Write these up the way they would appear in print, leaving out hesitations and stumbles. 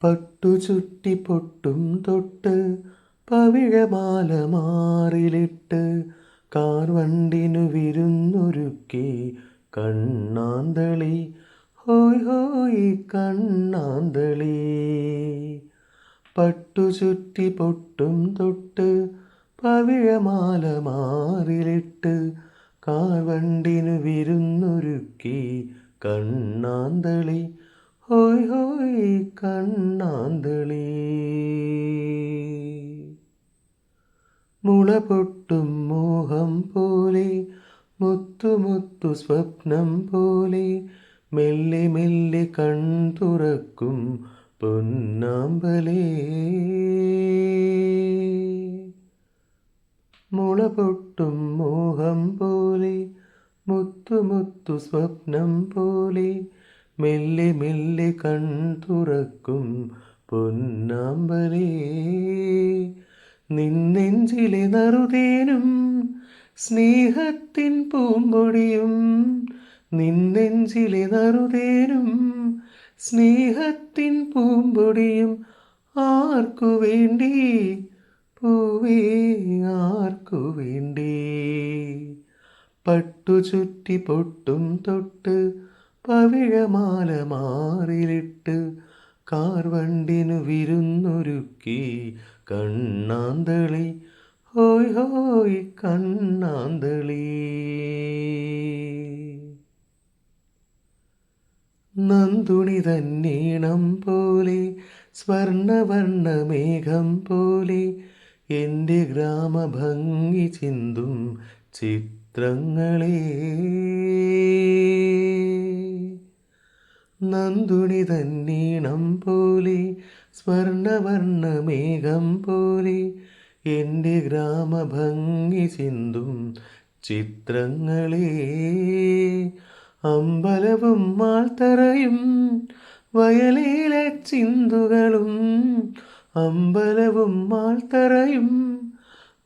പട്ടുചുറ്റി പൊട്ടും തൊട്ട് പവിഴമാല മാറിലിട്ട് കാർവണ്ടിനു വിരുന്നൊരുക്കി കണ്ണാന്തളി ഹോയ് ഹോയ് കണ്ണാന്തളി. പട്ടുചുറ്റി പൊട്ടും തൊട്ട് പവിഴമാല മാറിലിട്ട് കാർവണ്ടിനു വിരുന്നൊരുക്കി കണ്ണാന്തളി ഹോയ് ഹോയ് കണ്ണാന്തളി. മുളപൊട്ടും മോഹം പോലെ മുത്തുമുത്തു സ്വപ്നം പോലെ മെല്ലെ മെല്ലെ കൺതുറക്കും പൊന്നാമ്പലേ. മുളപൊട്ടും മോഹം പോലെ മുത്തുമുത്തു സ്വപ്നം പോലെ മെല്ലെ മെല്ലെ കൺതുറക്കും പൊന്നാമ്പലേ. നിന്നെഞ്ചിലെ നറുതേനും സ്നേഹത്തിൻ പൂമ്പൊടിയും നിന്നെഞ്ചിലെ നറുതേനും സ്നേഹത്തിൻ പൂമ്പൊടിയും ആർക്കു വേണ്ടി പൂവേ ആർക്കു വേണ്ടി. പട്ടുചുറ്റി പൊട്ടും തൊട്ട് പവിഴമാല മാറിലിട്ട് കാർവണ്ടിനു വിരുന്നൊരുക്കി കണ്ണാന്തളി ഹോയ് ഹോയ് കണ്ണാന്തളി. നന്ദുണി തന്നീണം പോലെ സ്വർണവർണ്ണ മേഘം പോലെ എൻ്റെ ഗ്രാമഭംഗി ചിന്തും ചിത്രങ്ങളേ. നന്ദുണി തന്നീണം പോലെ സ്വർണവർണ്ണ മേഘം പോലെ എൻ്റെ ഗ്രാമഭംഗി ചിന്തും ചിത്രങ്ങളേ. അമ്പലവും മാൾത്തറയും വയലിലെ ചിന്തുകളും അമ്പലവും മാൾത്തറയും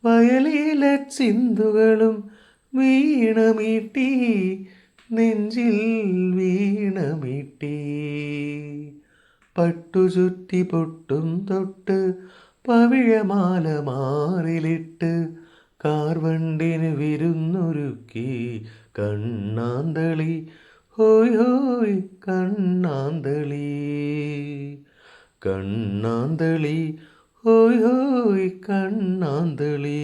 വയലിലെ ചിന്തുകളും വീണമീട്ടി നെഞ്ചിൽ വീണമീട്ടി. പട്ടുചുറ്റി പൊട്ടും തൊട്ട് പവിഴമാല മാറിലിട്ട് കാർവണ്ടിന് വിരുന്നൊരുക്കി കണ്ണാന്തളി ഹോയ് ഹോയ് കണ്ണാന്തളി. കണ്ണാന്തളി ഹോയ് ഹോയ് കണ്ണാന്തളി.